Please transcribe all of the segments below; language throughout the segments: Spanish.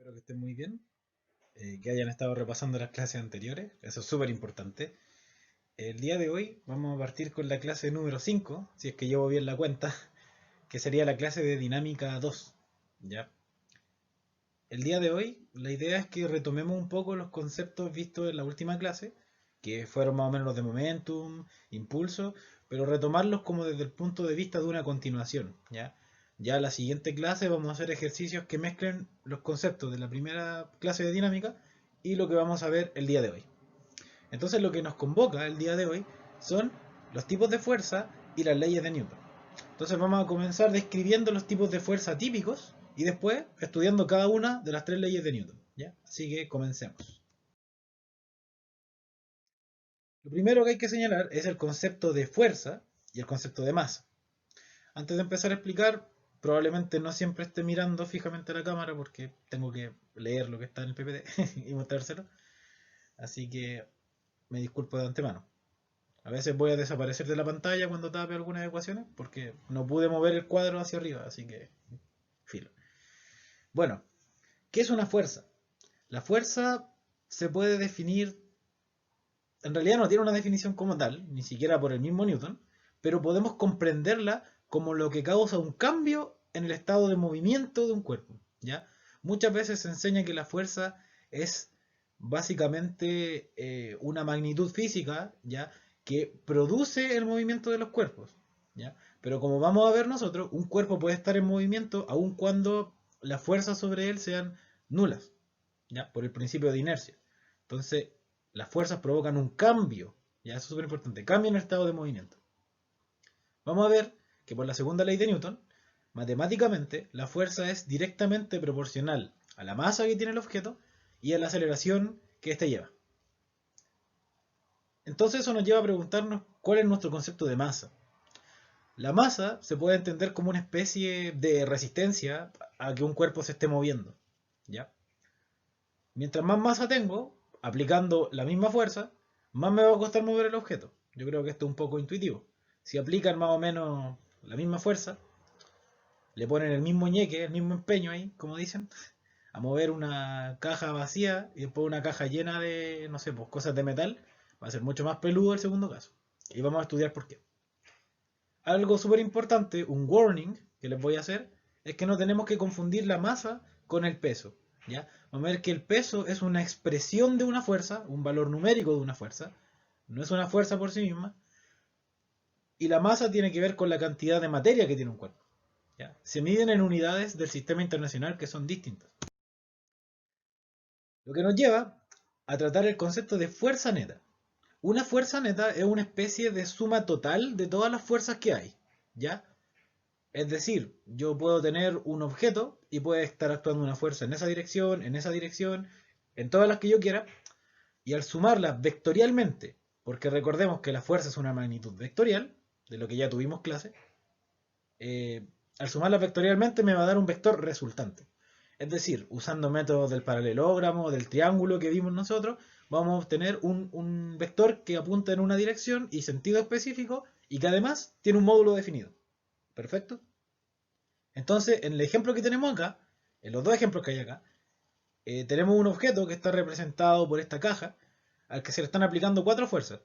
Espero que estén muy bien, que hayan estado repasando las clases anteriores, eso es súper importante. El día de hoy vamos a partir con la clase número 5, si es que llevo bien la cuenta, que sería la clase de dinámica 2. ¿Ya? El día de hoy la idea es que retomemos un poco los conceptos vistos en la última clase, que fueron más o menos los de momentum, impulso, pero retomarlos como desde el punto de vista de una continuación. Ya la siguiente clase vamos a hacer ejercicios que mezclen los conceptos de la primera clase de dinámica y lo que vamos a ver el día de hoy. Entonces lo que nos convoca el día de hoy son los tipos de fuerza y las leyes de Newton. Entonces vamos a comenzar describiendo los tipos de fuerza típicos y después estudiando cada una de las tres leyes de Newton. ¿Ya? Así que comencemos. Lo primero que hay que señalar es el concepto de fuerza y el concepto de masa. Antes de empezar a explicar, probablemente no siempre esté mirando fijamente a la cámara porque tengo que leer lo que está en el PPT y mostrárselo. Así que me disculpo de antemano. A veces voy a desaparecer de la pantalla cuando tape algunas ecuaciones porque no pude mover el cuadro hacia arriba, así que filo. Bueno, ¿qué es una fuerza? La fuerza se puede definir, en realidad no tiene una definición como tal, ni siquiera por el mismo Newton, pero podemos comprenderla como lo que causa un cambio en el estado de movimiento de un cuerpo. ¿Ya? Muchas veces se enseña que la fuerza es básicamente una magnitud física, ¿ya? Que produce el movimiento de los cuerpos. ¿Ya? Pero como vamos a ver nosotros, un cuerpo puede estar en movimiento aun cuando las fuerzas sobre él sean nulas, ¿ya? Por el principio de inercia. Entonces, las fuerzas provocan un cambio, ¿ya? Eso es súper importante, cambio en el estado de movimiento. Vamos a ver que por la segunda ley de Newton, matemáticamente, la fuerza es directamente proporcional a la masa que tiene el objeto y a la aceleración que éste lleva. Entonces eso nos lleva a preguntarnos cuál es nuestro concepto de masa. La masa se puede entender como una especie de resistencia a que un cuerpo se esté moviendo, ¿ya? Mientras más masa tengo, aplicando la misma fuerza, más me va a costar mover el objeto. Yo creo que esto es un poco intuitivo. Si aplican más o menos la misma fuerza, le ponen el mismo ñeque, el mismo empeño ahí, como dicen, a mover una caja vacía y después una caja llena de, no sé, pues cosas de metal, va a ser mucho más peludo el segundo caso. Y vamos a estudiar por qué. Algo súper importante, un warning que les voy a hacer, es que no tenemos que confundir la masa con el peso. ¿Ya? Vamos a ver que el peso es una expresión de una fuerza, un valor numérico de una fuerza, no es una fuerza por sí misma, y la masa tiene que ver con la cantidad de materia que tiene un cuerpo. ¿Ya? Se miden en unidades del sistema internacional que son distintas. Lo que nos lleva a tratar el concepto de fuerza neta. Una fuerza neta es una especie de suma total de todas las fuerzas que hay. ¿Ya? Es decir, yo puedo tener un objeto y puede estar actuando una fuerza en esa dirección, en todas las que yo quiera, y al sumarlas vectorialmente, porque recordemos que la fuerza es una magnitud vectorial, de lo que ya tuvimos clase, al sumarlas vectorialmente me va a dar un vector resultante. Es decir, usando métodos del paralelogramo, del triángulo que vimos nosotros, vamos a obtener un vector que apunta en una dirección y sentido específico y que además tiene un módulo definido. ¿Perfecto? Entonces, en el ejemplo que tenemos acá, en los dos ejemplos que hay acá, tenemos un objeto que está representado por esta caja, al que se le están aplicando cuatro fuerzas.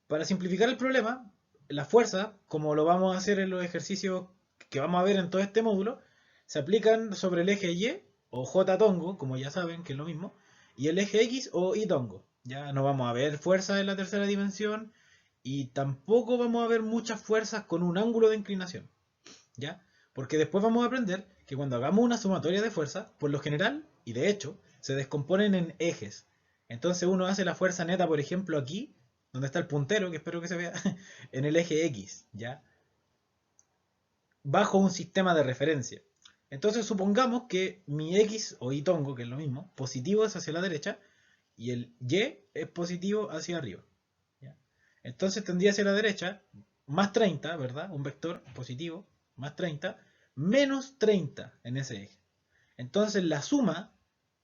Para simplificar el problema, las fuerzas, como lo vamos a hacer en los ejercicios que vamos a ver en todo este módulo, se aplican sobre el eje Y o J tongo, como ya saben que es lo mismo, y el eje X o Y tongo. Ya no vamos a ver fuerzas en la tercera dimensión y tampoco vamos a ver muchas fuerzas con un ángulo de inclinación. ¿Ya? Porque después vamos a aprender que cuando hagamos una sumatoria de fuerza, por lo general, y de hecho, se descomponen en ejes. Entonces uno hace la fuerza neta, por ejemplo, aquí, donde está el puntero, que espero que se vea, en el eje X, ¿ya? Bajo un sistema de referencia. Entonces supongamos que mi X o Y tongo, que es lo mismo, positivo es hacia la derecha y el Y es positivo hacia arriba. ¿Ya? Entonces tendría hacia la derecha más 30, ¿verdad? Un vector positivo, más 30, menos 30 en ese eje. Entonces la suma,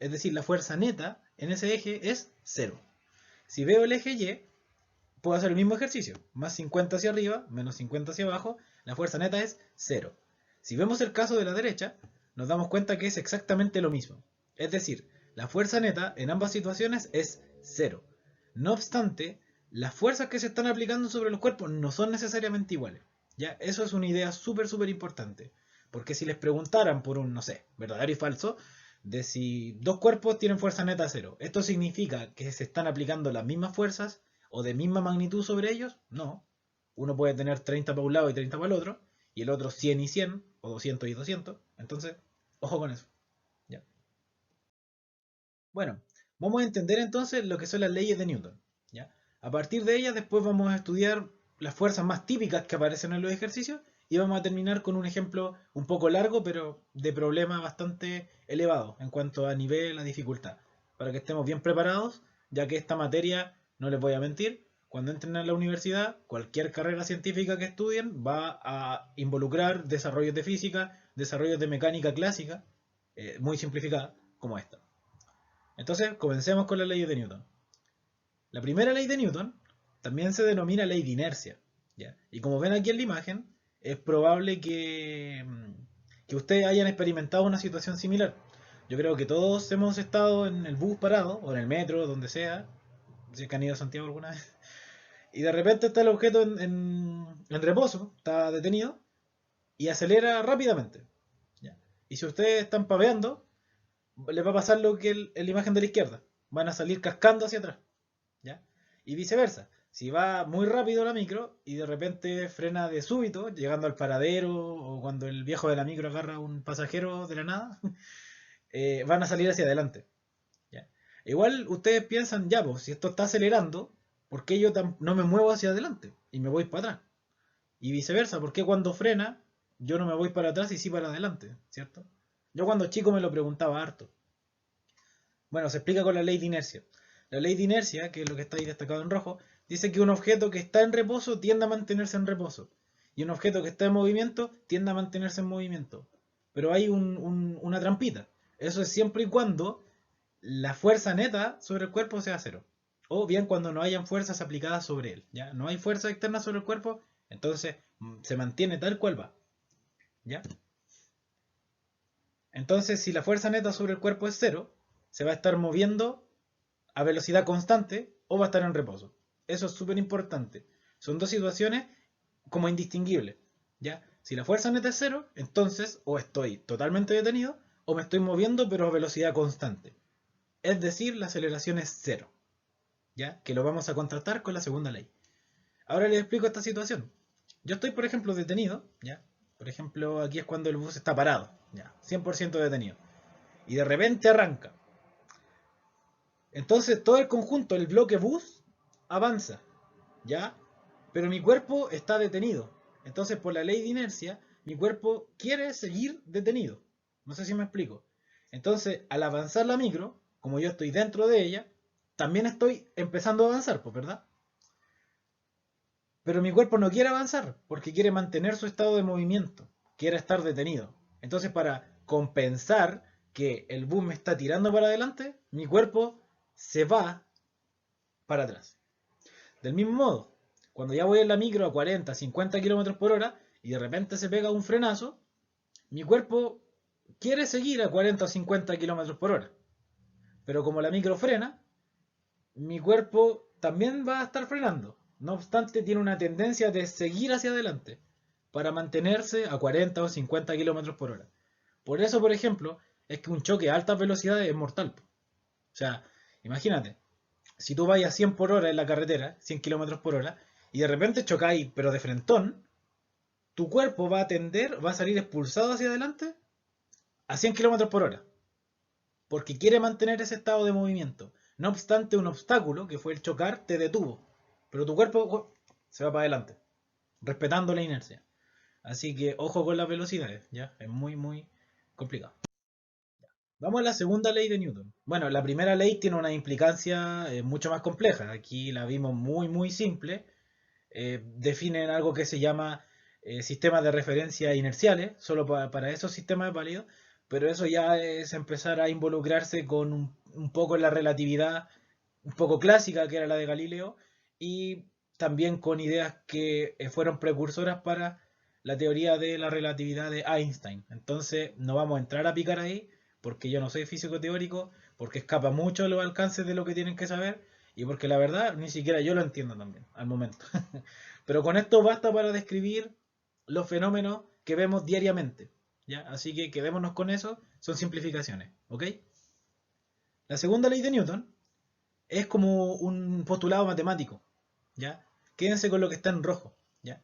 es decir, la fuerza neta en ese eje es 0. Si veo el eje Y, puedo hacer el mismo ejercicio. Más 50 hacia arriba, menos 50 hacia abajo, la fuerza neta es 0. Si vemos el caso de la derecha, nos damos cuenta que es exactamente lo mismo. Es decir, la fuerza neta en ambas situaciones es cero. No obstante, las fuerzas que se están aplicando sobre los cuerpos no son necesariamente iguales. ¿Ya? Eso es una idea súper, súper importante. Porque si les preguntaran por un, no sé, verdadero y falso, de si dos cuerpos tienen fuerza neta cero, ¿esto significa que se están aplicando las mismas fuerzas o de misma magnitud sobre ellos? No. Uno puede tener 30 para un lado y 30 para el otro, y el otro 100 y 100, o 200 y 200. Entonces, ojo con eso. ¿Ya? Bueno, vamos a entender entonces lo que son las leyes de Newton. ¿Ya? A partir de ellas después vamos a estudiar las fuerzas más típicas que aparecen en los ejercicios y vamos a terminar con un ejemplo un poco largo pero de problema bastante elevado en cuanto a nivel, a dificultad, para que estemos bien preparados, ya que esta materia, no les voy a mentir, cuando entren a la universidad, cualquier carrera científica que estudien va a involucrar desarrollos de física, desarrollos de mecánica clásica, muy simplificada, como esta. Entonces, comencemos con la ley de Newton. La primera ley de Newton también se denomina ley de inercia. ¿Ya? Y como ven aquí en la imagen, es probable que ustedes hayan experimentado una situación similar. Yo creo que todos hemos estado en el bus parado, o en el metro, donde sea, si es que han ido a Santiago alguna vez, y de repente está el objeto en reposo, está detenido, y acelera rápidamente. ¿Ya? Y si ustedes están paveando, les va a pasar lo que en la imagen de la izquierda. Van a salir cascando hacia atrás. ¿Ya? Y viceversa. Si va muy rápido la micro y de repente frena de súbito, llegando al paradero o cuando el viejo de la micro agarra a un pasajero de la nada, van a salir hacia adelante. ¿Ya? Igual ustedes piensan, ya, pues, si esto está acelerando, ¿por qué yo no me muevo hacia adelante y me voy para atrás? Y viceversa, ¿por qué cuando frena yo no me voy para atrás y sí para adelante? ¿Cierto? Yo cuando chico me lo preguntaba harto. Bueno, se explica con la ley de inercia. La ley de inercia, que es lo que está ahí destacado en rojo, dice que un objeto que está en reposo tiende a mantenerse en reposo. Y un objeto que está en movimiento tiende a mantenerse en movimiento. Pero hay una trampita. Eso es siempre y cuando la fuerza neta sobre el cuerpo sea cero. O bien cuando no hayan fuerzas aplicadas sobre él. ¿Ya? No hay fuerza externa sobre el cuerpo, entonces se mantiene tal cual va. ¿Ya? Entonces, si la fuerza neta sobre el cuerpo es cero, se va a estar moviendo a velocidad constante o va a estar en reposo. Eso es súper importante. Son dos situaciones como indistinguibles. ¿Ya? Si la fuerza neta es cero, entonces o estoy totalmente detenido o me estoy moviendo pero a velocidad constante. Es decir, la aceleración es cero. ¿Ya? Que lo vamos a contrastar con la segunda ley. Ahora les explico esta situación. Yo estoy, por ejemplo, detenido. ¿Ya? Por ejemplo, aquí es cuando el bus está parado. ¿Ya? 100% detenido. Y de repente arranca. Entonces todo el conjunto, el bloque bus, avanza, ¿ya? Pero mi cuerpo está detenido. Entonces por la ley de inercia, mi cuerpo quiere seguir detenido. No sé si me explico. Entonces al avanzar la micro, como yo estoy dentro de ella, también estoy empezando a avanzar, pues, ¿verdad? Pero mi cuerpo no quiere avanzar porque quiere mantener su estado de movimiento, quiere estar detenido. Entonces para compensar que el bus me está tirando para adelante, mi cuerpo se va para atrás. Del mismo modo, cuando ya voy en la micro a 40, 50 kilómetros por hora y de repente se pega un frenazo, mi cuerpo quiere seguir a 40 o 50 kilómetros por hora. Pero como la micro frena, mi cuerpo también va a estar frenando. No obstante, tiene una tendencia de seguir hacia adelante para mantenerse a 40 o 50 kilómetros por hora. Por eso, por ejemplo, es que un choque a altas velocidades es mortal. O sea, imagínate, si tú vas a 100 por hora en la carretera, 100 kilómetros por hora, y de repente chocáis, pero de frentón, tu cuerpo va a tender, va a salir expulsado hacia adelante a 100 kilómetros por hora, porque quiere mantener ese estado de movimiento. No obstante, un obstáculo, que fue el chocar, te detuvo, pero tu cuerpo se va para adelante, respetando la inercia. Así que ojo con las velocidades, ¿ya? Es muy, muy complicado. Vamos a la segunda ley de Newton. Bueno, la primera ley tiene una implicancia mucho más compleja. Aquí la vimos muy, muy simple. Definen algo que se llama sistemas de referencia inerciales, solo para esos sistemas es válido, pero eso ya es empezar a involucrarse con un poco en la relatividad, un poco clásica, que era la de Galileo, y también con ideas que fueron precursoras para la teoría de la relatividad de Einstein. Entonces, no vamos a entrar a picar ahí, porque yo no soy físico teórico, porque escapa mucho a los alcances de lo que tienen que saber, y porque la verdad ni siquiera yo lo entiendo también, al momento. Pero con esto basta para describir los fenómenos que vemos diariamente, ¿ya? Así que quedémonos con eso, son simplificaciones, ¿ok? La segunda ley de Newton es como un postulado matemático, ¿ya? Quédense con lo que está en rojo, ¿ya?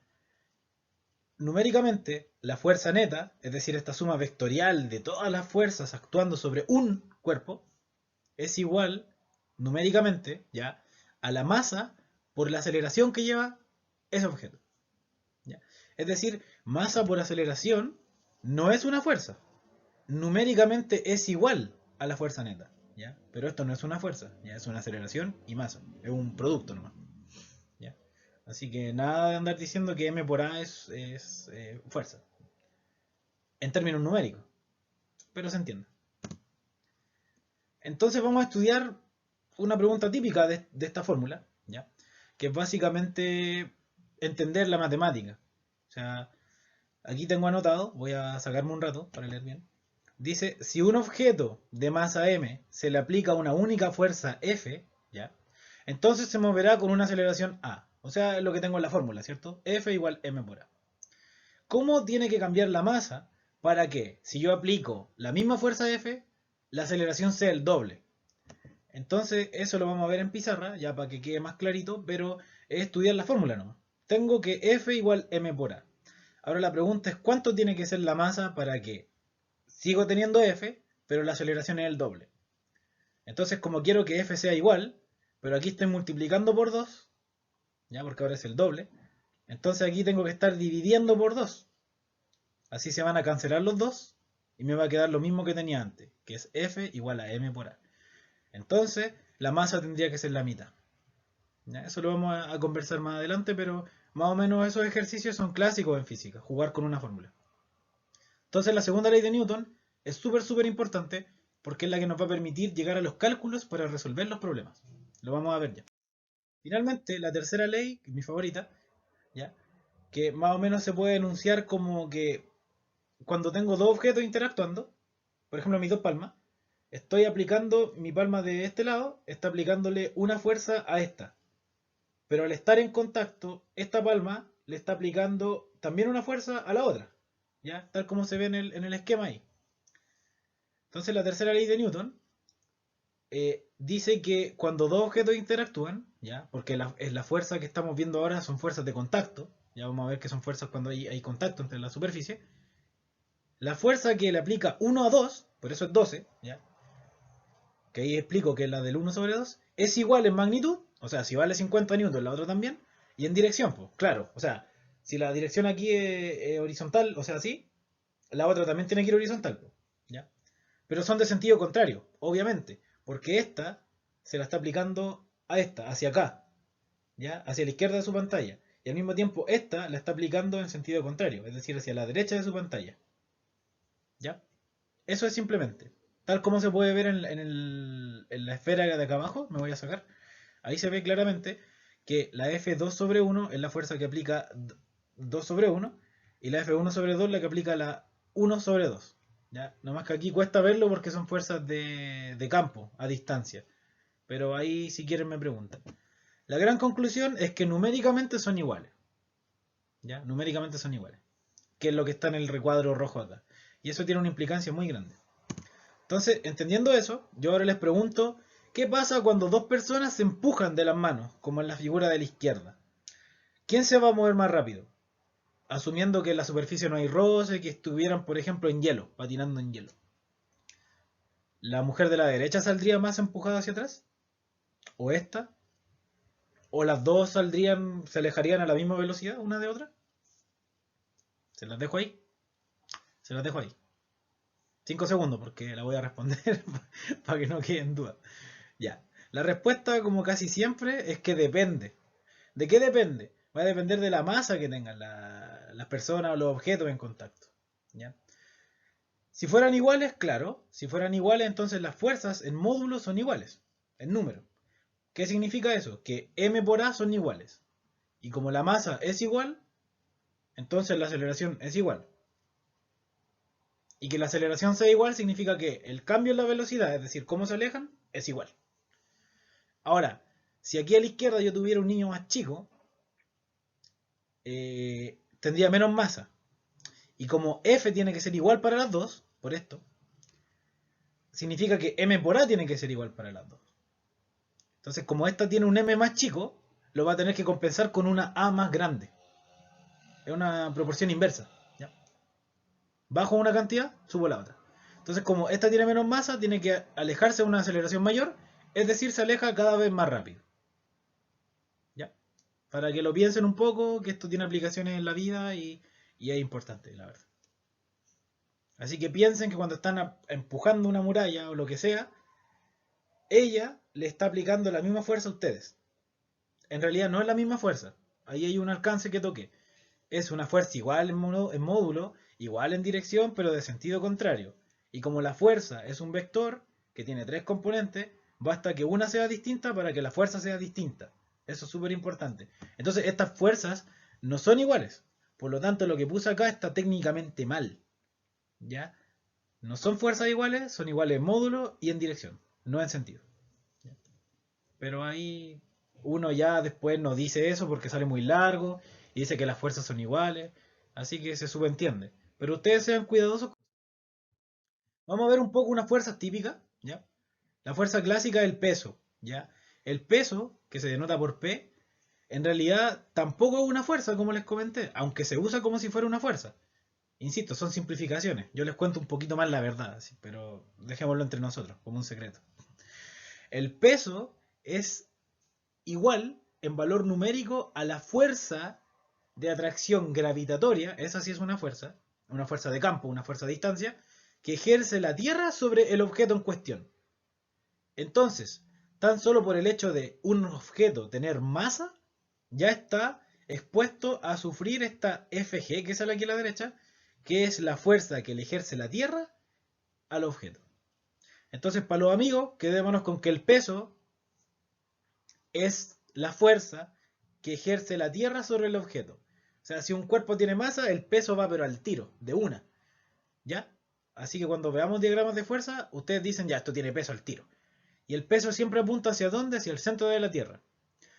Numéricamente, la fuerza neta, es decir, esta suma vectorial de todas las fuerzas actuando sobre un cuerpo, es igual, numéricamente, ¿ya?, a la masa por la aceleración que lleva ese objeto, ¿ya? Es decir, masa por aceleración no es una fuerza. Numéricamente es igual a la fuerza neta, ¿ya? Pero esto no es una fuerza, ¿ya? Es una aceleración y masa. Es un producto nomás, ¿ya? Así que nada de andar diciendo que m por a es fuerza, en términos numéricos, pero se entiende. Entonces vamos a estudiar una pregunta típica de esta fórmula, ¿ya? Que es básicamente entender la matemática. O sea, aquí tengo anotado, voy a sacarme un rato para leer bien. Dice, si un objeto de masa m se le aplica una única fuerza F, ¿ya?, entonces se moverá con una aceleración a. O sea, es lo que tengo en la fórmula, ¿cierto? F igual m por a. ¿Cómo tiene que cambiar la masa para que, si yo aplico la misma fuerza F, la aceleración sea el doble? Entonces, eso lo vamos a ver en pizarra, ya para que quede más clarito, pero es estudiar la fórmula nomás. Tengo que F igual m por a. Ahora la pregunta es, ¿cuánto tiene que ser la masa para que sigo teniendo F, pero la aceleración es el doble? Entonces, como quiero que F sea igual, pero aquí estoy multiplicando por 2, ya, porque ahora es el doble, entonces aquí tengo que estar dividiendo por 2. Así se van a cancelar los 2 y me va a quedar lo mismo que tenía antes, que es F igual a m por a. Entonces, la masa tendría que ser la mitad. ¿Ya? Eso lo vamos a conversar más adelante, pero más o menos esos ejercicios son clásicos en física, jugar con una fórmula. Entonces, la segunda ley de Newton es súper importante porque es la que nos va a permitir llegar a los cálculos para resolver los problemas. Lo vamos a ver ya. Finalmente, la tercera ley, que es mi favorita, ¿ya?, que más o menos se puede enunciar como que cuando tengo dos objetos interactuando, por ejemplo mis dos palmas, estoy aplicando mi palma de este lado, está aplicándole una fuerza a esta. Pero al estar en contacto, esta palma le está aplicando también una fuerza a la otra, ¿ya? Tal como se ve en el esquema ahí. Entonces la tercera ley de Newton dice que cuando dos objetos interactúan, ¿ya?, porque la fuerza que estamos viendo ahora son fuerzas de contacto, ya vamos a ver que son fuerzas cuando hay contacto entre la superficie, la fuerza que le aplica 1 a 2, por eso es 12, ¿ya?, que ahí explico que la del 1 sobre 2, es igual en magnitud, o sea, si vale 50 newtons, la otra también, y en dirección, pues, claro, o sea, si la dirección aquí es horizontal, o sea, así, la otra también tiene que ir horizontal, pues, ¿ya? Pero son de sentido contrario, obviamente, porque esta se la está aplicando a esta, hacia acá, ¿ya?, hacia la izquierda de su pantalla, y al mismo tiempo esta la está aplicando en sentido contrario, es decir, hacia la derecha de su pantalla, ¿ya? Eso es simplemente. Tal como se puede ver en la esfera de acá abajo, me voy a sacar. Ahí se ve claramente que la F2 sobre 1 es la fuerza que aplica 2 sobre 1 y la F1 sobre 2 la que aplica la 1 sobre 2. ¿Ya? Nomás que aquí cuesta verlo porque son fuerzas de campo, a distancia. Pero ahí si quieren me preguntan. La gran conclusión es que numéricamente son iguales. ¿Ya? Numéricamente son iguales. Que es lo que está en el recuadro rojo acá. Y eso tiene una implicancia muy grande. Entonces, entendiendo eso, yo ahora les pregunto, ¿qué pasa cuando dos personas se empujan de las manos, como en la figura de la izquierda? ¿Quién se va a mover más rápido? Asumiendo que en la superficie no hay roce, que estuvieran, por ejemplo, en hielo, patinando en hielo. ¿La mujer de la derecha saldría más empujada hacia atrás? ¿O esta? ¿O las dos saldrían, se alejarían a la misma velocidad una de otra? Se las dejo ahí. Se las dejo ahí. 5 segundos porque la voy a responder para que no quede en duda. Ya. La respuesta, como casi siempre, es que depende. ¿De qué depende? Va a depender de la masa que tengan las personas o los objetos en contacto. ¿Ya? Si fueran iguales, claro. Si fueran iguales, entonces las fuerzas en módulo son iguales. En número. ¿Qué significa eso? Que m por a son iguales. Y como la masa es igual, entonces la aceleración es igual. Y que la aceleración sea igual significa que el cambio en la velocidad, es decir, cómo se alejan, es igual. Ahora, si aquí a la izquierda yo tuviera un niño más chico, tendría menos masa. Y como F tiene que ser igual para las dos, por esto, significa que M por A tiene que ser igual para las dos. Entonces, como esta tiene un M más chico, lo va a tener que compensar con una A más grande. Es una proporción inversa. ¿Ya? Bajo una cantidad, subo la otra. Entonces, como esta tiene menos masa, tiene que alejarse a una aceleración mayor, es decir, se aleja cada vez más rápido. ¿Ya? Para que lo piensen un poco, que esto tiene aplicaciones en la vida y es importante, la verdad. Así que piensen que cuando están empujando una muralla o lo que sea, ella le está aplicando la misma fuerza a ustedes. En realidad no es la misma fuerza. Ahí hay un alcance que toque. Es una fuerza igual en módulo, igual en dirección, pero de sentido contrario. Y como la fuerza es un vector que tiene tres componentes, basta que una sea distinta para que la fuerza sea distinta. Eso es súper importante. Entonces estas fuerzas no son iguales. Por lo tanto, lo que puse acá está técnicamente mal. ¿Ya? No son fuerzas iguales, son iguales en módulo y en dirección, no en sentido. ¿Ya? Pero ahí uno ya después no dice eso porque sale muy largo y dice que las fuerzas son iguales, así que se subentiende. Pero ustedes sean cuidadosos. Vamos a ver un poco una fuerza típica, ¿ya? La fuerza clásica es el peso, ¿ya? El peso, que se denota por P, en realidad tampoco es una fuerza, como les comenté, aunque se usa como si fuera una fuerza. Insisto, son simplificaciones. Yo les cuento un poquito más la verdad, ¿sí? Pero dejémoslo entre nosotros, como un secreto. El peso es igual en valor numérico a la fuerza de atracción gravitatoria, esa sí es una fuerza de campo, una fuerza de distancia, que ejerce la Tierra sobre el objeto en cuestión. Entonces, tan solo por el hecho de un objeto tener masa, ya está expuesto a sufrir esta FG, que sale aquí a la derecha, que es la fuerza que le ejerce la Tierra al objeto. Entonces, para los amigos, quedémonos con que el peso es la fuerza que ejerce la Tierra sobre el objeto. O sea, si un cuerpo tiene masa, el peso va pero al tiro, de una. ¿Ya? Así que cuando veamos diagramas de fuerza, ustedes dicen, ya, esto tiene peso al tiro. Y el peso siempre apunta hacia dónde? Hacia el centro de la Tierra.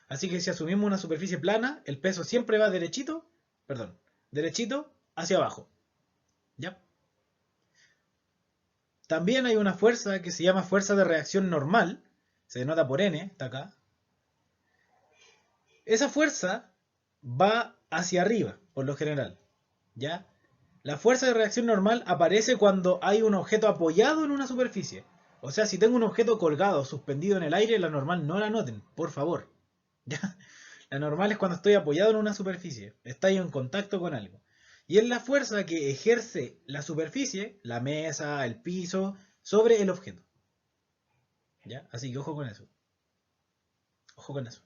Así que si asumimos una superficie plana, el peso siempre va derechito hacia abajo. ¿Ya? También hay una fuerza que se llama fuerza de reacción normal, se denota por N, está acá. Esa fuerza va hacia arriba, por lo general. ¿Ya? La fuerza de reacción normal aparece cuando hay un objeto apoyado en una superficie. O sea, si tengo un objeto colgado, suspendido en el aire, la normal no la noten, por favor. ¿Ya? La normal es cuando estoy apoyado en una superficie, estoy en contacto con algo. Y es la fuerza que ejerce la superficie, la mesa, el piso, sobre el objeto. ¿Ya? Así que ojo con eso. Ojo con eso.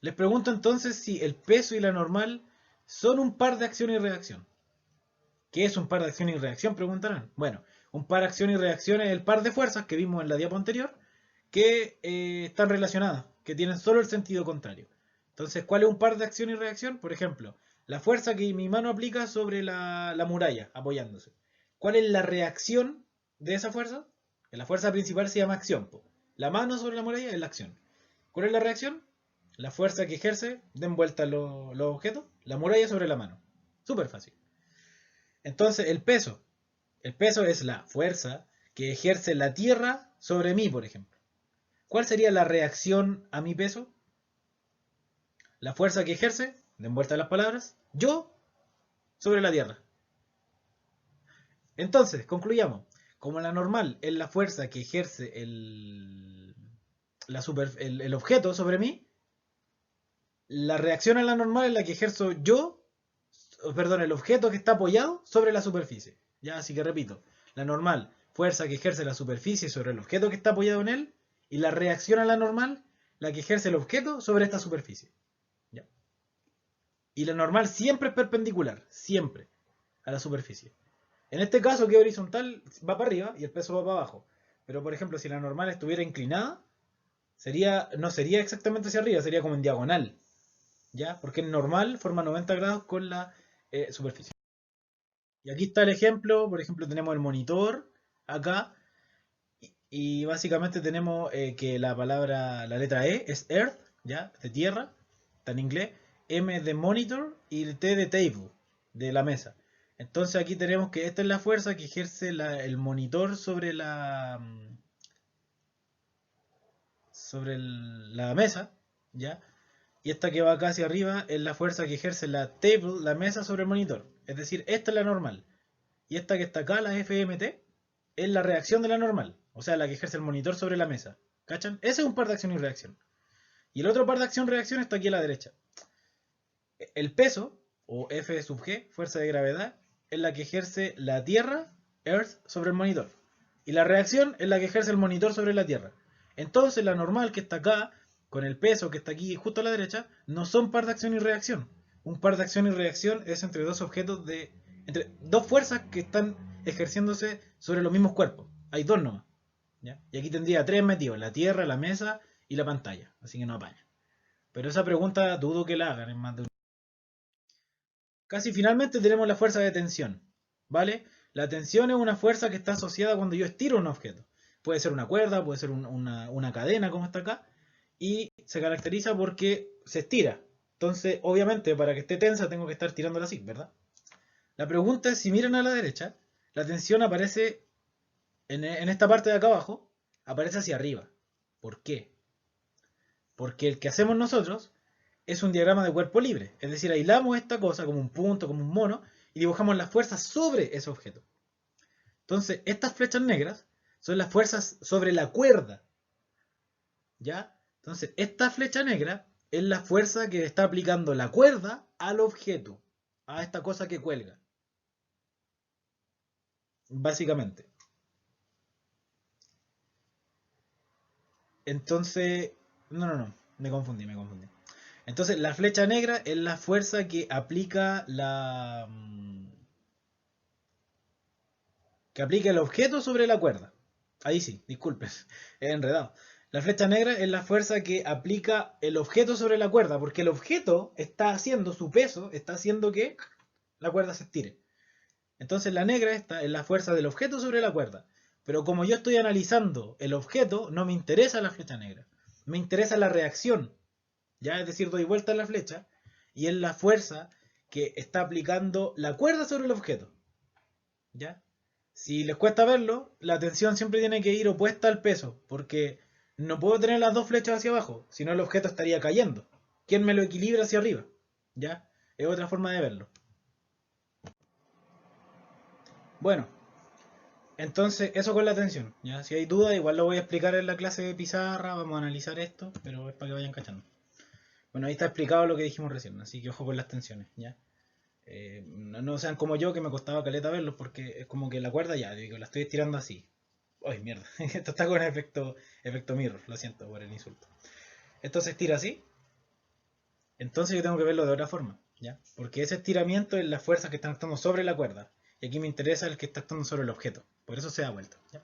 Les pregunto entonces si el peso y la normal son un par de acción y reacción. ¿Qué es un par de acción y reacción? Preguntarán. Bueno, un par de acción y reacción es el par de fuerzas que vimos en la diapo anterior que están relacionadas, que tienen solo el sentido contrario. Entonces, ¿cuál es un par de acción y reacción? Por ejemplo, la fuerza que mi mano aplica sobre la muralla, apoyándose. ¿Cuál es la reacción de esa fuerza? La fuerza principal se llama acción. La mano sobre la muralla es la acción. ¿Cuál es la reacción? La fuerza que ejerce, den vuelta los objetos, la muralla sobre la mano. Súper fácil. Entonces, el peso. El peso es la fuerza que ejerce la Tierra sobre mí, por ejemplo. ¿Cuál sería la reacción a mi peso? La fuerza que ejerce, de vuelta las palabras, yo sobre la Tierra. Entonces, concluyamos. Como la normal es la fuerza que ejerce el objeto sobre mí, la reacción a la normal es la que ejerzo yo, perdón, el objeto que está apoyado sobre la superficie. Ya, así que repito. La normal, fuerza que ejerce la superficie sobre el objeto que está apoyado en él, y la reacción a la normal, la que ejerce el objeto sobre esta superficie. ¿Ya? Y la normal siempre es perpendicular, siempre, a la superficie. En este caso que horizontal va para arriba y el peso va para abajo. Pero por ejemplo, si la normal estuviera inclinada, no sería exactamente hacia arriba, sería como en diagonal. ¿Ya? Porque el normal forma 90 grados con la superficie. Y aquí está el ejemplo, por ejemplo tenemos el monitor acá, y básicamente tenemos que la letra E es Earth, ¿ya? De tierra, está en inglés, M de monitor y el T de table, de la mesa. Entonces aquí tenemos que esta es la fuerza que ejerce el monitor sobre la mesa, ¿ya? Y esta que va acá hacia arriba es la fuerza que ejerce la table, la mesa sobre el monitor. Es decir, esta es la normal. Y esta que está acá, la FMT, es la reacción de la normal. O sea, la que ejerce el monitor sobre la mesa. ¿Cachan? Ese es un par de acción y reacción. Y el otro par de acción-reacción está aquí a la derecha. El peso, o F sub G, fuerza de gravedad, es la que ejerce la Tierra, Earth, sobre el monitor. Y la reacción es la que ejerce el monitor sobre la Tierra. Entonces la normal que está acá, con el peso que está aquí justo a la derecha, no son par de acción y reacción. Un par de acción y reacción es entre dos objetos entre dos fuerzas que están ejerciéndose sobre los mismos cuerpos. Hay dos nomás. ¿Ya? Y aquí tendría tres metidos, la Tierra, la mesa y la pantalla. Así que no apaña. Pero esa pregunta dudo que la hagan en más de un... Casi finalmente tenemos la fuerza de tensión, ¿vale? La tensión es una fuerza que está asociada cuando yo estiro un objeto. Puede ser una cuerda, puede ser una cadena como está acá, y se caracteriza porque se estira. Entonces, obviamente, para que esté tensa tengo que estar tirándola así, ¿verdad? La pregunta es, si miran a la derecha, la tensión aparece en esta parte de acá abajo, aparece hacia arriba. ¿Por qué? Porque el que hacemos nosotros es un diagrama de cuerpo libre. Es decir, aislamos esta cosa como un punto, como un mono, y dibujamos las fuerzas sobre ese objeto. Entonces, estas flechas negras son las fuerzas sobre la cuerda. ¿Ya? Entonces, esta flecha negra es la fuerza que está aplicando la cuerda al objeto, a esta cosa que cuelga. Básicamente. Entonces, no, me confundí. Entonces, la flecha negra es la fuerza que aplica que aplica el objeto sobre la cuerda. Ahí sí, disculpen, he enredado. La flecha negra es la fuerza que aplica el objeto sobre la cuerda, porque el objeto está haciendo su peso, está haciendo que la cuerda se estire. Entonces la negra esta es la fuerza del objeto sobre la cuerda. Pero como yo estoy analizando el objeto, no me interesa la flecha negra. Me interesa la reacción. Ya, es decir, doy vuelta a la flecha y es la fuerza que está aplicando la cuerda sobre el objeto. ¿Ya? Si les cuesta verlo, la tensión siempre tiene que ir opuesta al peso, porque no puedo tener las dos flechas hacia abajo, si no el objeto estaría cayendo. ¿Quién me lo equilibra hacia arriba? ¿Ya? Es otra forma de verlo. Bueno, entonces eso con la tensión. ¿Ya? Si hay duda, igual lo voy a explicar en la clase de pizarra, vamos a analizar esto, pero es para que vayan cachando. Bueno, ahí está explicado lo que dijimos recién, así que ojo con las tensiones, ¿ya? No sean como yo, que me costaba caleta verlos, porque es como que la cuerda ya, digo, la estoy estirando así. Ay, mierda. Esto está con efecto mirror. Lo siento por el insulto. Esto se estira así. Entonces yo tengo que verlo de otra forma. ¿Ya? Porque ese estiramiento es la fuerza que están actuando sobre la cuerda. Y aquí me interesa el que está actuando sobre el objeto. Por eso se da vuelta. ¿Ya?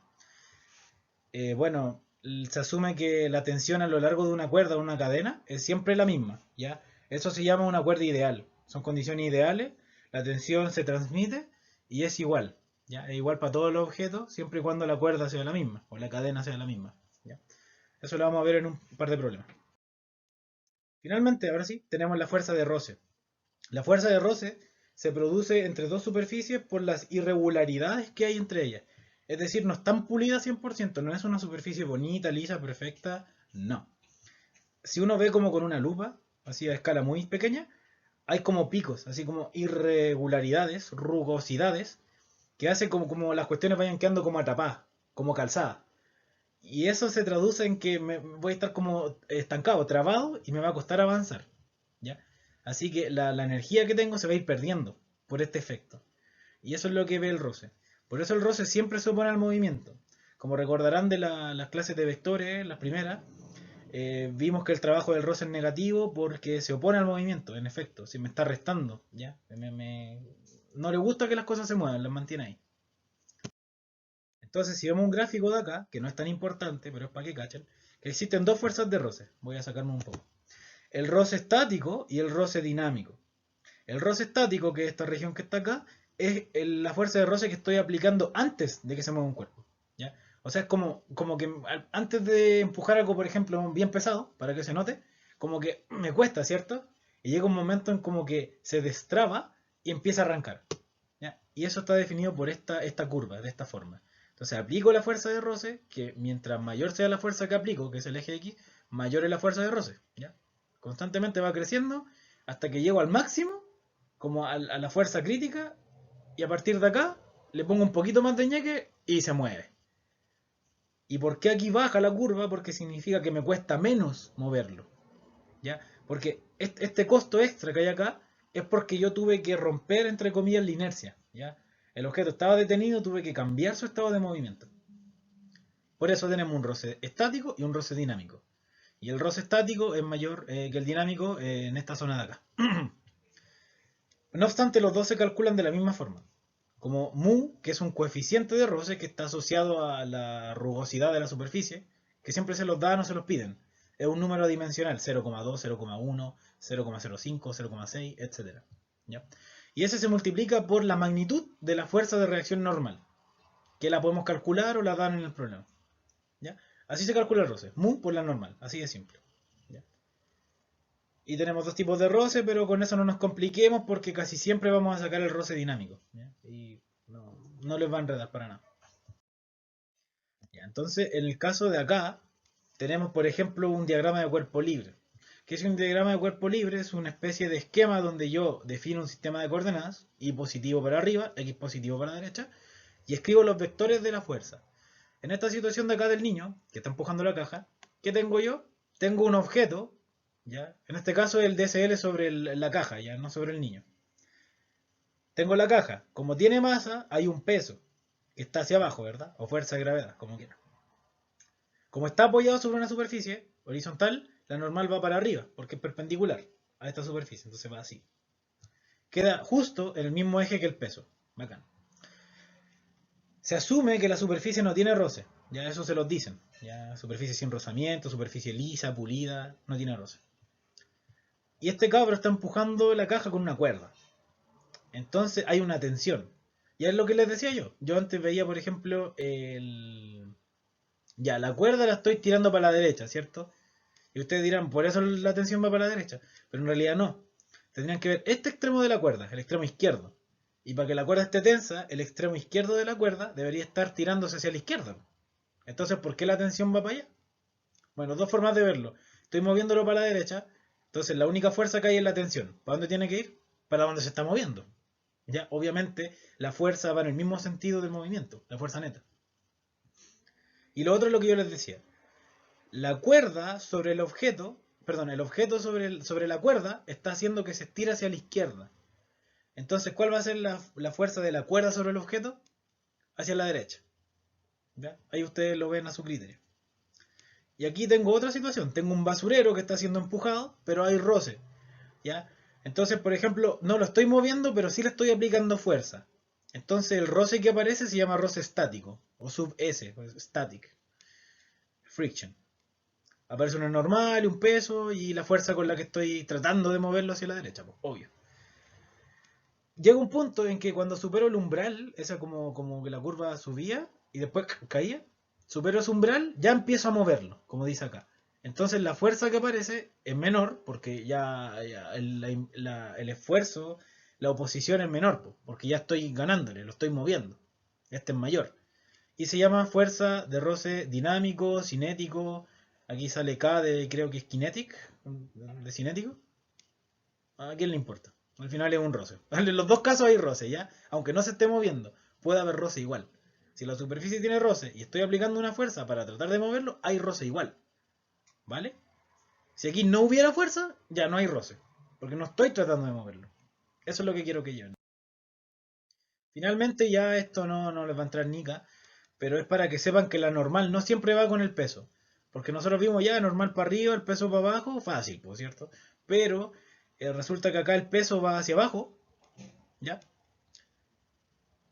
Bueno, se asume que la tensión a lo largo de una cuerda o una cadena es siempre la misma. ¿Ya? Eso se llama una cuerda ideal. Son condiciones ideales. La tensión se transmite y es igual. ¿Ya? Es igual para todos los objetos, siempre y cuando la cuerda sea la misma o la cadena sea la misma. ¿Ya? Eso lo vamos a ver en un par de problemas. Finalmente, ahora sí, tenemos la fuerza de roce. La fuerza de roce se produce entre dos superficies por las irregularidades que hay entre ellas. Es decir, no están pulidas 100%, no es una superficie bonita, lisa, perfecta, no. Si uno ve como con una lupa, así a escala muy pequeña, hay como picos, así como irregularidades, rugosidades, que hace como las cuestiones vayan quedando como atrapadas, como calzadas. Y eso se traduce en que voy a estar como estancado, trabado y me va a costar avanzar. ¿Ya? Así que la energía que tengo se va a ir perdiendo por este efecto. Y eso es lo que ve el roce. Por eso el roce siempre se opone al movimiento. Como recordarán de las clases de vectores, las primeras, vimos que el trabajo del roce es negativo porque se opone al movimiento, en efecto. Si me está restando, ¿ya? No le gusta que las cosas se muevan, las mantiene ahí. Entonces, si vemos un gráfico de acá, que no es tan importante, pero es para que cachen, que existen dos fuerzas de roce. Voy a sacarme un poco. El roce estático y el roce dinámico. El roce estático, que es esta región que está acá, es la fuerza de roce que estoy aplicando antes de que se mueva un cuerpo. ¿Ya? O sea, es como que antes de empujar algo, por ejemplo, bien pesado, para que se note, como que me cuesta, ¿cierto? Y llega un momento en como que se destraba y empieza a arrancar. ¿Ya? Y eso está definido por esta curva, de esta forma. Entonces aplico la fuerza de roce, que mientras mayor sea la fuerza que aplico, que es el eje X, mayor es la fuerza de roce. ¿Ya? Constantemente va creciendo hasta que llego al máximo, como a la fuerza crítica, y a partir de acá le pongo un poquito más de ñeque y se mueve. ¿Y por qué aquí baja la curva? Porque significa que me cuesta menos moverlo. ¿Ya? Porque este costo extra que hay acá es porque yo tuve que romper, entre comillas, la inercia. ¿Ya? El objeto estaba detenido, tuve que cambiar su estado de movimiento. Por eso tenemos un roce estático y un roce dinámico. Y el roce estático es mayor que el dinámico en esta zona de acá. No obstante, los dos se calculan de la misma forma. Como mu, que es un coeficiente de roce que está asociado a la rugosidad de la superficie, que siempre se los da, no se los piden. Es un número dimensional, 0,2, 0,1, 0,05, 0,6, etc. ¿Ya? Y ese se multiplica por la magnitud de la fuerza de reacción normal, que la podemos calcular o la dan en el problema. ¿Ya? Así se calcula el roce, mu por la normal, así de simple. ¿Ya? Y tenemos dos tipos de roce, pero con eso no nos compliquemos porque casi siempre vamos a sacar el roce dinámico. ¿Ya? Y no les va a enredar para nada. ¿Ya? Entonces, en el caso de acá, tenemos por ejemplo un diagrama de cuerpo libre. ¿Qué es un diagrama de cuerpo libre? Es una especie de esquema donde yo defino un sistema de coordenadas, y positivo para arriba, x positivo para la derecha, y escribo los vectores de la fuerza. En esta situación de acá del niño, que está empujando la caja, ¿qué tengo yo? Tengo un objeto, ¿ya? En este caso el DSL sobre la caja, ya no sobre el niño. Tengo la caja, como tiene masa, hay un peso que está hacia abajo, ¿verdad? O fuerza de gravedad, como quiera. Como está apoyado sobre una superficie horizontal, la normal va para arriba, porque es perpendicular a esta superficie, entonces va así. Queda justo en el mismo eje que el peso. Bacán. Se asume que la superficie no tiene roce, ya eso se los dicen. Ya superficie sin rozamiento, superficie lisa, pulida, no tiene roce. Y este cabro está empujando la caja con una cuerda. Entonces hay una tensión. Y es lo que les decía yo. Yo antes veía, por ejemplo, ya, la cuerda la estoy tirando para la derecha, ¿cierto? Y ustedes dirán, por eso la tensión va para la derecha. Pero en realidad no. Tendrían que ver este extremo de la cuerda, el extremo izquierdo. Y para que la cuerda esté tensa, el extremo izquierdo de la cuerda debería estar tirándose hacia la izquierda. Entonces, ¿por qué la tensión va para allá? Bueno, dos formas de verlo. Estoy moviéndolo para la derecha, entonces la única fuerza que hay es la tensión. ¿Para dónde tiene que ir? Para donde se está moviendo. Ya, obviamente, la fuerza va en el mismo sentido del movimiento, la fuerza neta. Y lo otro es lo que yo les decía. La cuerda sobre el objeto, perdón, el objeto sobre la cuerda está haciendo que se estire hacia la izquierda. Entonces, ¿cuál va a ser la fuerza de la cuerda sobre el objeto? Hacia la derecha. ¿Ya? Ahí ustedes lo ven a su criterio. Y aquí tengo otra situación. Tengo un basurero que está siendo empujado, pero hay roce. ¿Ya? Entonces, por ejemplo, no lo estoy moviendo, pero sí le estoy aplicando fuerza. Entonces, el roce que aparece se llama roce estático, o sub S, pues, static friction. Aparece una normal, un peso y la fuerza con la que estoy tratando de moverlo hacia la derecha, pues, obvio. Llega un punto en que cuando supero el umbral, esa como que la curva subía y después caía, supero ese umbral, ya empiezo a moverlo, como dice acá. Entonces la fuerza que aparece es menor, porque ya el esfuerzo, la oposición es menor, porque ya estoy ganándole, lo estoy moviendo. Este es mayor. Y se llama fuerza de roce dinámico, cinético. Aquí sale K de, creo que es kinetic, de cinético. ¿A quién le importa? Al final es un roce. En los dos casos hay roce, ¿ya? Aunque no se esté moviendo, puede haber roce igual. Si la superficie tiene roce y estoy aplicando una fuerza para tratar de moverlo, hay roce igual. ¿Vale? Si aquí no hubiera fuerza, ya no hay roce. Porque no estoy tratando de moverlo. Eso es lo que quiero que lleven. Finalmente ya esto no les va a entrar nica, pero es para que sepan que la normal no siempre va con el peso. Porque nosotros vimos ya normal para arriba, el peso para abajo, fácil, por cierto. Pero resulta que acá el peso va hacia abajo, ¿ya?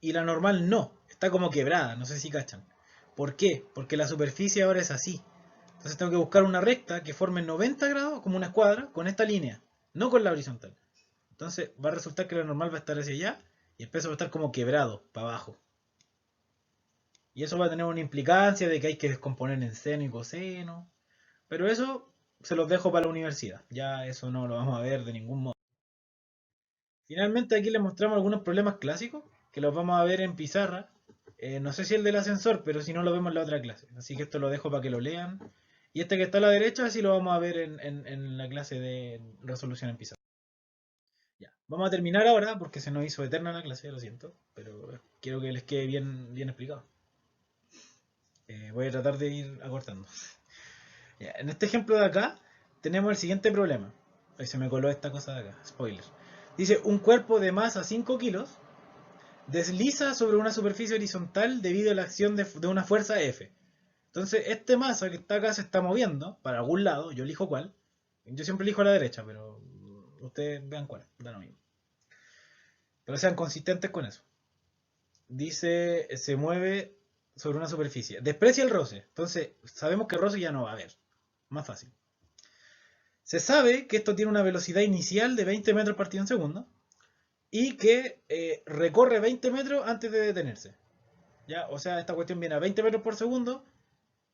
Y la normal no, está como quebrada, no sé si cachan. ¿Por qué? Porque la superficie ahora es así. Entonces tengo que buscar una recta que forme 90 grados, como una escuadra, con esta línea, no con la horizontal. Entonces va a resultar que la normal va a estar hacia allá Y el peso va a estar como quebrado para abajo. Y eso va a tener una implicancia de que hay que descomponer en seno y coseno. Pero eso se los dejo para la universidad. Ya eso no lo vamos a ver de ningún modo. Finalmente aquí les mostramos algunos problemas clásicos que los vamos a ver en pizarra. No sé si el del ascensor, pero si no lo vemos en la otra clase. Así que esto lo dejo para que lo lean. Y este que está a la derecha sí lo vamos a ver en la clase de resolución en pizarra. Ya, vamos a terminar ahora porque se nos hizo eterna la clase, lo siento. Pero quiero que les quede bien explicado. Voy a tratar de ir acortando. Ya, en este ejemplo de acá tenemos el siguiente problema. Ahí se me coló esta cosa de acá, spoiler. Dice, un cuerpo de masa 5 kilos desliza sobre una superficie horizontal debido a la acción de una fuerza F. Entonces, este masa que está acá se está moviendo para algún lado, yo elijo cuál. Yo siempre elijo a la derecha, pero ustedes vean cuál, da lo mismo. Pero sean consistentes con eso. Dice, se mueve sobre una superficie. Desprecia el roce. Entonces, sabemos que roce ya no va a haber. Más fácil. Se sabe que esto tiene una velocidad inicial de 20 metros partido en segundo y que recorre 20 metros antes de detenerse. ¿Ya? O sea, esta cuestión viene a 20 metros por segundo.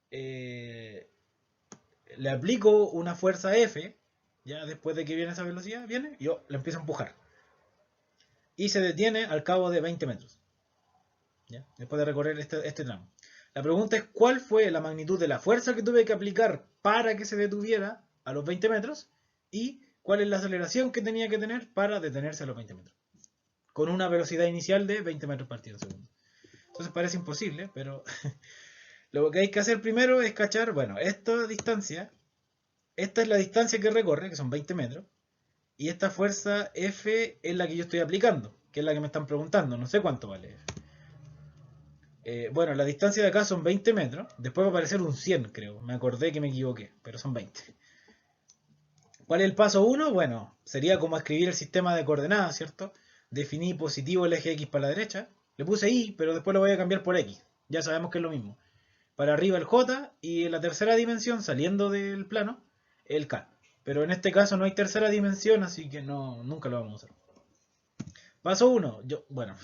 Le aplico una fuerza F. Ya después de que viene esa velocidad, viene, yo la empiezo a empujar. Y se detiene al cabo de 20 metros. ¿Ya? Después de recorrer este tramo. La pregunta es cuál fue la magnitud de la fuerza que tuve que aplicar para que se detuviera a los 20 metros y cuál es la aceleración que tenía que tener para detenerse a los 20 metros. Con una velocidad inicial de 20 metros partido segundo. Entonces parece imposible, pero lo que hay que hacer primero es cachar, bueno, esta distancia, esta es la distancia que recorre, que son 20 metros, y esta fuerza F es la que yo estoy aplicando, que es la que me están preguntando, no sé cuánto vale F. Bueno, la distancia de acá son 20 metros. Después va a aparecer un 100, creo. Me acordé que me equivoqué, pero son 20. ¿Cuál es el paso 1? Bueno, sería como escribir el sistema de coordenadas, ¿cierto? Definí positivo el eje X para la derecha. Le puse Y, pero después lo voy a cambiar por X. Ya sabemos que es lo mismo. Para arriba el J y en la tercera dimensión, saliendo del plano, el K. Pero en este caso no hay tercera dimensión, así que no, nunca lo vamos a usar. Paso 1. Bueno,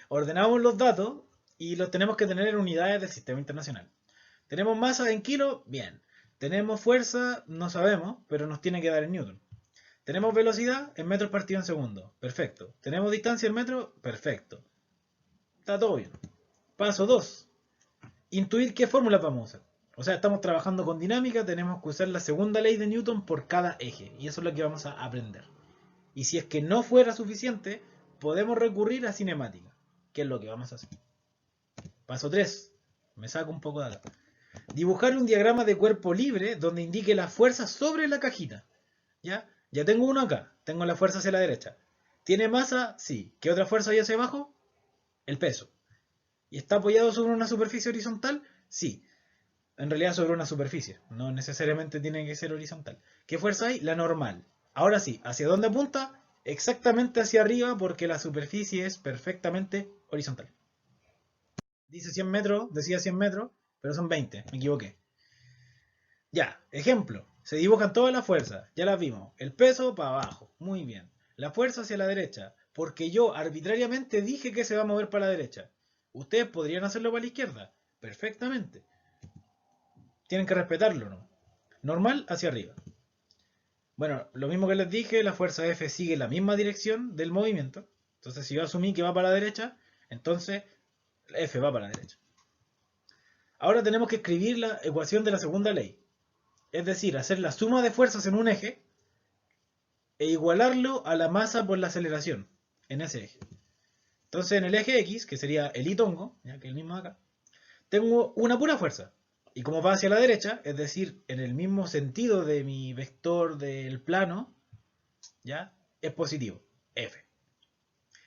ordenamos los datos y los tenemos que tener en unidades del sistema internacional. ¿Tenemos masa en kilo? Bien. ¿Tenemos fuerza? No sabemos, pero nos tiene que dar en newton. ¿Tenemos velocidad? En metros partido en segundo. Perfecto. ¿Tenemos distancia en metro? Perfecto. Está todo bien. Paso 2. Intuir qué fórmula vamos a usar. O sea, estamos trabajando con dinámica, tenemos que usar la segunda ley de Newton por cada eje. Y eso es lo que vamos a aprender. Y si es que no fuera suficiente, podemos recurrir a cinemática, que es lo que vamos a hacer. Paso 3. Me saco un poco de acá. Dibujar un diagrama de cuerpo libre donde indique la fuerza sobre la cajita. ¿Ya? Ya tengo uno acá. Tengo la fuerza hacia la derecha. ¿Tiene masa? Sí. ¿Qué otra fuerza hay hacia abajo? El peso. ¿Y está apoyado sobre una superficie horizontal? Sí. En realidad sobre una superficie. No necesariamente tiene que ser horizontal. ¿Qué fuerza hay? La normal. Ahora sí. ¿Hacia dónde apunta? Exactamente hacia arriba porque la superficie es perfectamente horizontal. Dice 100 metros, decía 100 metros, pero son 20, me equivoqué. Ya, ejemplo. Se dibujan todas las fuerzas, ya las vimos. El peso para abajo, muy bien. La fuerza hacia la derecha, porque yo arbitrariamente dije que se va a mover para la derecha. Ustedes podrían hacerlo para la izquierda, perfectamente. Tienen que respetarlo, ¿no? Normal hacia arriba. Bueno, lo mismo que les dije, la fuerza F sigue la misma dirección del movimiento. Entonces, si yo asumí que va para la derecha, entonces F va para la derecha. Ahora tenemos que escribir la ecuación de la segunda ley. Es decir, hacer la suma de fuerzas en un eje e igualarlo a la masa por la aceleración en ese eje. Entonces en el eje X, que sería el Y-tongo, ya que es el mismo de acá, tengo una pura fuerza. Y como va hacia la derecha, es decir, en el mismo sentido de mi vector del plano, ¿ya? Es positivo, F.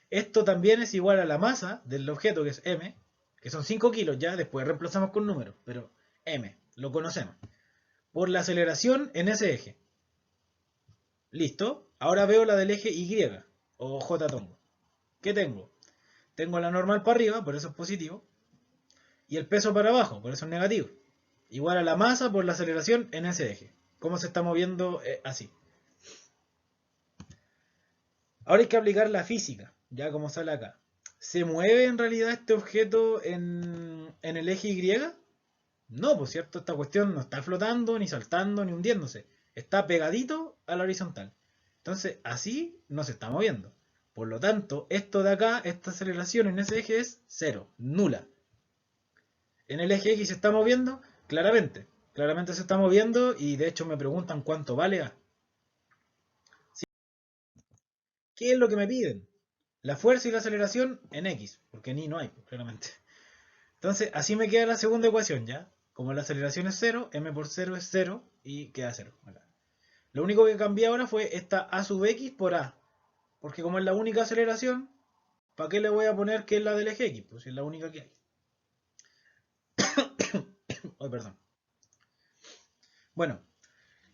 Esto también es igual a la masa del objeto, que es M, que son 5 kilos, ya después reemplazamos con números, pero M, lo conocemos, por la aceleración en ese eje. Listo. Ahora veo la del eje Y o J-tongo. ¿Qué tengo? Tengo la normal para arriba, por eso es positivo, y el peso para abajo, por eso es negativo. Igual a la masa por la aceleración en ese eje. ¿Cómo se está moviendo así? Ahora hay que aplicar la física. ya como sale acá. ¿Se mueve en realidad este objeto en el eje Y? No, por cierto, esta cuestión no está flotando, ni saltando, ni hundiéndose. Está pegadito a la horizontal. Entonces, así no se está moviendo. Por lo tanto, esto de acá, esta aceleración en ese eje es cero, nula. En el eje X se está moviendo, claramente. Claramente se está moviendo y de hecho me preguntan cuánto vale A. ¿Qué es lo que me piden? La fuerza y la aceleración en X, porque ni no hay, claramente. Entonces, así me queda la segunda ecuación, ¿ya? Como la aceleración es cero, m por cero es cero y queda cero. Acá. Lo único que cambié ahora fue esta a sub x por a. Porque como es la única aceleración, ¿para qué le voy a poner que es la del eje x? Pues si es la única que hay. Oh, perdón. Bueno,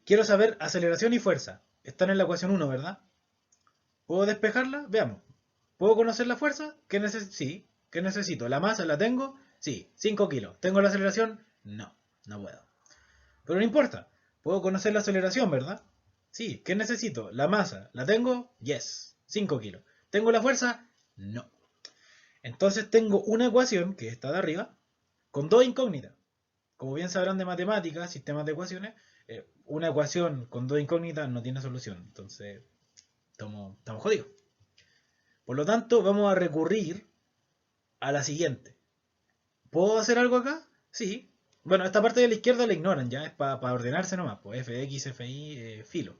quiero saber aceleración y fuerza. Están en la ecuación 1, ¿verdad? ¿Puedo despejarla? Veamos. ¿Puedo conocer la fuerza? Sí. ¿Qué necesito? ¿La masa la tengo? Sí. 5 kilos. ¿Tengo la aceleración? No, no puedo. Pero no importa. Puedo conocer la aceleración, ¿verdad? Sí. ¿Qué necesito? ¿La masa la tengo? Yes. 5 kilos. ¿Tengo la fuerza? No. Entonces tengo una ecuación, que es esta de arriba, con dos incógnitas. Como bien sabrán de matemáticas, sistemas de ecuaciones, una ecuación con dos incógnitas no tiene solución. Entonces, estamos jodidos. Por lo tanto, vamos a recurrir a la siguiente. ¿Puedo hacer algo acá? Sí. Bueno, esta parte de la izquierda la ignoran, ya es para ordenarse nomás. Pues fx, fi, filo.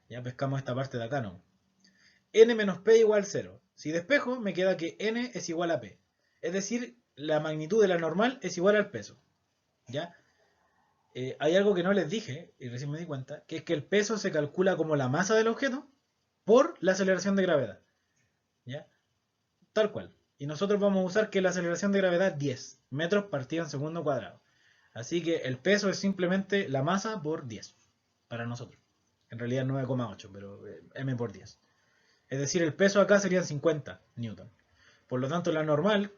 Ya pescamos esta parte de acá, ¿no? N menos P igual 0. Si despejo, me queda que N es igual a P. Es decir, la magnitud de la normal es igual al peso. ¿Ya? Hay algo que no les dije, y recién me di cuenta, que es que el peso se calcula como la masa del objeto por la aceleración de gravedad. ¿Ya? Tal cual. Y nosotros vamos a usar que la aceleración de gravedad es 10 metros partido en segundo cuadrado. Así que el peso es simplemente la masa por 10 para nosotros. En realidad 9,8, pero m por 10. Es decir, el peso acá serían 50 newton. Por lo tanto, la normal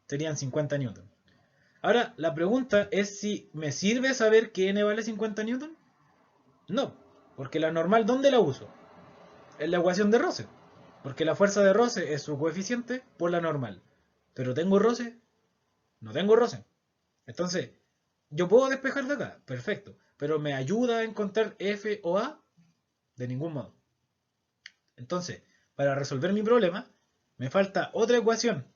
serían 50 newton. Ahora, la pregunta es si me sirve saber que n vale 50 newton. No, porque la normal, ¿dónde la uso? En la ecuación de roce. Porque la fuerza de roce es su coeficiente por la normal. Pero ¿tengo roce? No tengo roce. Entonces, yo puedo despejar de acá, perfecto. Pero ¿me ayuda a encontrar F o A? De ningún modo. Entonces, para resolver mi problema, me falta otra ecuación.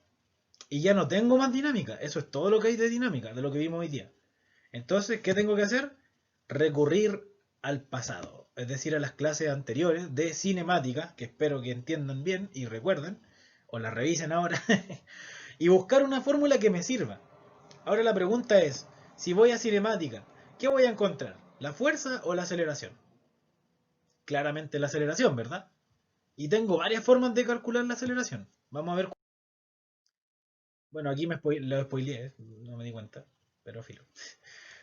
Y ya no tengo más dinámica. Eso es todo lo que hay de dinámica, de lo que vimos hoy día. Entonces, ¿qué tengo que hacer? Recurrir al pasado. Es decir, a las clases anteriores de cinemática, que espero que entiendan bien y recuerden, o las revisen ahora, y buscar una fórmula que me sirva. Ahora la pregunta es, si voy a cinemática, ¿qué voy a encontrar? ¿La fuerza o la aceleración? Claramente la aceleración, ¿verdad? Y tengo varias formas de calcular la aceleración. Vamos a ver. Bueno, aquí lo spoileé, no me di cuenta, pero filo.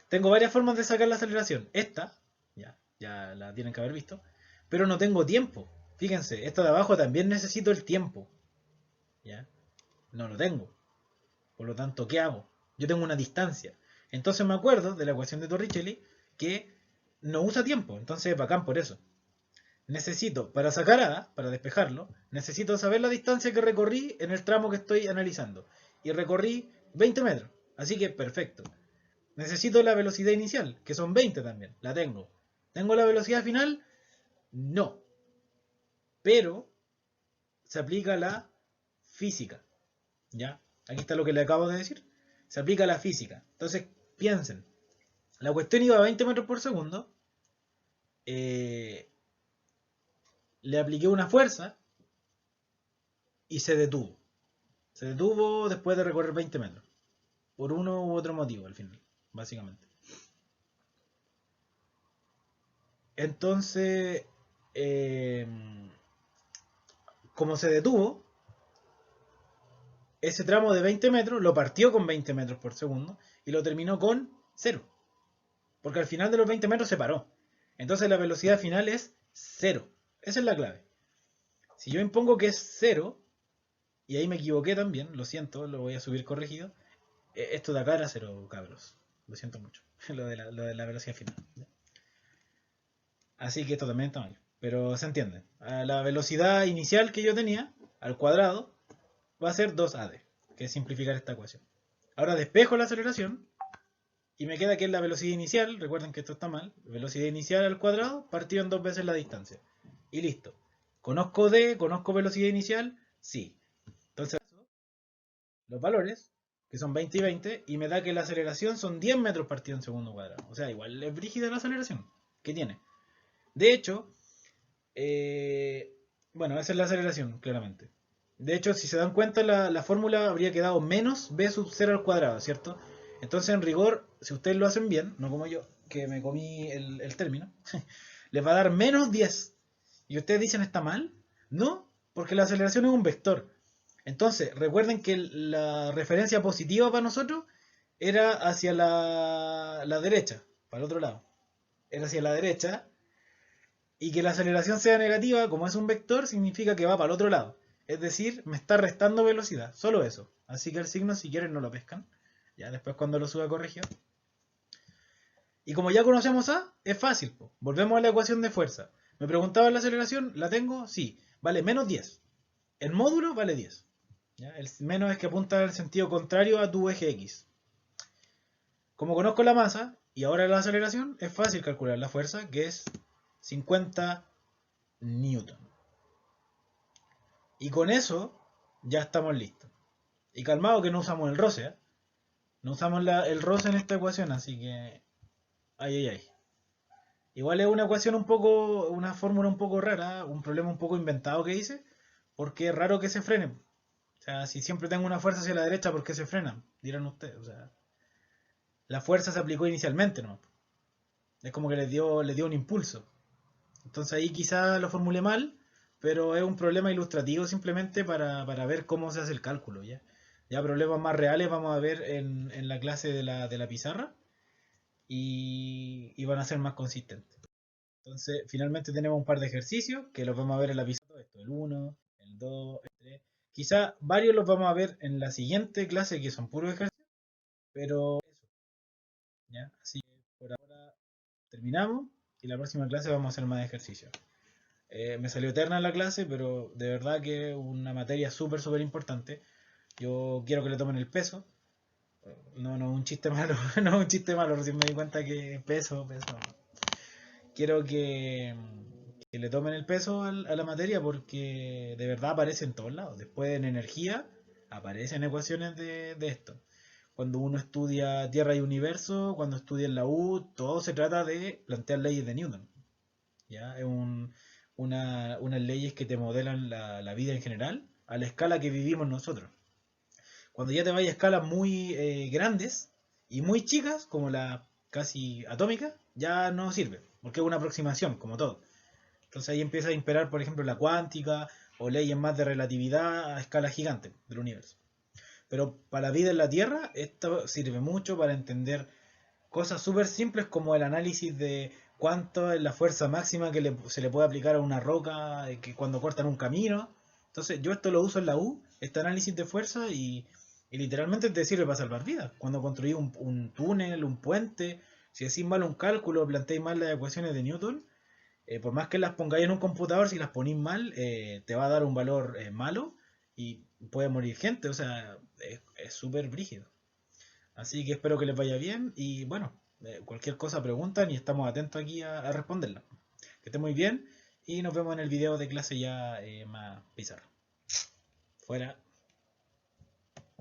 Tengo varias formas de sacar la aceleración. Esta, ya la tienen que haber visto, pero no tengo tiempo. Fíjense, esta de abajo también necesito el tiempo. ¿Ya? No lo tengo. Por lo tanto, ¿qué hago? Yo tengo una distancia. Entonces me acuerdo de la ecuación de Torricelli que no usa tiempo. Entonces es bacán por eso. Necesito, para sacar A, para despejarlo, necesito saber la distancia que recorrí en el tramo que estoy analizando. Y recorrí 20 metros. Así que perfecto. Necesito la velocidad inicial, que son 20 también. La tengo. ¿Tengo la velocidad final? No. Pero se aplica la física. ¿Ya? Aquí está lo que le acabo de decir. Se aplica la física. Entonces, piensen. La cuestión iba a 20 metros por segundo. Le apliqué una fuerza y se detuvo. Se detuvo después de recorrer 20 metros. Por uno u otro motivo, al final. Básicamente. Entonces, eh, como se detuvo, ese tramo de 20 metros lo partió con 20 metros por segundo y lo terminó con 0. Porque al final de los 20 metros se paró. Entonces la velocidad final es 0. Esa es la clave. Si yo impongo que es 0, y ahí me equivoqué también, lo siento, lo voy a subir corregido. Esto de acá era 0, cabros. Lo siento mucho. Lo de la velocidad final. Así que esto también está mal. Pero se entiende. A la velocidad inicial que yo tenía, al cuadrado va a ser 2AD, que es simplificar esta ecuación. Ahora despejo la aceleración y me queda que es la velocidad inicial, recuerden que esto está mal, velocidad inicial al cuadrado partido en 2 veces la distancia. Y listo. ¿Conozco D? ¿Conozco velocidad inicial? Sí. Entonces, los valores, que son 20 y 20, y me da que la aceleración son 10 metros partido en segundo cuadrado. O sea, igual es brígida la aceleración que tiene. De hecho, bueno, esa es la aceleración, claramente. De hecho, si se dan cuenta, la fórmula habría quedado menos b sub 0 al cuadrado, ¿cierto? Entonces, en rigor, si ustedes lo hacen bien, no como yo, que me comí el término, les va a dar menos 10. Y ustedes dicen, ¿está mal? No, porque la aceleración es un vector. Entonces, recuerden que la referencia positiva para nosotros era hacia la derecha, para el otro lado. Era hacia la derecha, y que la aceleración sea negativa, como es un vector, significa que va para el otro lado. Es decir, me está restando velocidad. Solo eso. Así que el signo, si quieren, no lo pescan. Ya después cuando lo suba corregido. Y como ya conocemos A, es fácil. Po. Volvemos a la ecuación de fuerza. Me preguntaba la aceleración, ¿la tengo? Sí. Vale menos 10. El módulo vale 10. ¿Ya? El menos es que apunta en el sentido contrario a tu eje X. Como conozco la masa y ahora la aceleración, es fácil calcular la fuerza, que es 50 newton. Y con eso ya estamos listos. Y calmado que no usamos el roce, ¿eh? No usamos el roce en esta ecuación, así que... Ay, ay, ay. Igual es una ecuación un poco, una fórmula un poco rara, un problema un poco inventado que hice, porque es raro que se frene. O sea, si siempre tengo una fuerza hacia la derecha, ¿por qué se frena? Dirán ustedes. O sea, la fuerza se aplicó inicialmente, ¿no? Es como que le dio un impulso. Entonces ahí quizás lo formulé mal, pero es un problema ilustrativo simplemente para ver cómo se hace el cálculo, ¿ya? Ya problemas más reales vamos a ver en la clase de la pizarra y van a ser más consistentes. Entonces, finalmente tenemos un par de ejercicios que los vamos a ver en la pizarra. Esto, el 1, el 2, el 3. Quizá varios los vamos a ver en la siguiente clase que son puros ejercicios, pero eso, ¿ya? Así que por ahora terminamos y la próxima clase vamos a hacer más ejercicios. Me salió eterna la clase, pero de verdad que es una materia súper, súper importante. Yo quiero que le tomen el peso. No, no, un chiste malo, no, un chiste malo, recién me di cuenta que peso, peso. Quiero que le tomen el peso a la materia porque de verdad aparece en todos lados. Después en energía aparecen ecuaciones de esto. Cuando uno estudia Tierra y Universo, cuando estudia en la U, todo se trata de plantear leyes de Newton. ¿Ya? Es unas leyes que te modelan la vida en general a la escala que vivimos nosotros. Cuando ya te vayas a escalas muy grandes y muy chicas, como la casi atómica, ya no sirve, porque es una aproximación, como todo. Entonces ahí empieza a imperar, por ejemplo, la cuántica o leyes más de relatividad a escala gigante del universo. Pero para la vida en la Tierra, esto sirve mucho para entender cosas súper simples como el análisis de cuánto es la fuerza máxima que se le puede aplicar a una roca que cuando cortan un camino. Entonces yo esto lo uso en la U, este análisis de fuerza, y literalmente te sirve para salvar vidas. Cuando construí un túnel, un puente, si decís mal un cálculo, planteáis mal las ecuaciones de Newton, por más que las pongáis en un computador, si las ponéis mal, te va a dar un valor malo y puede morir gente. O sea, es súper brígido. Así que espero que les vaya bien y bueno, cualquier cosa preguntan y estamos atentos aquí a responderla. Que esté muy bien y nos vemos en el video de clase ya más pizarra. Fuera.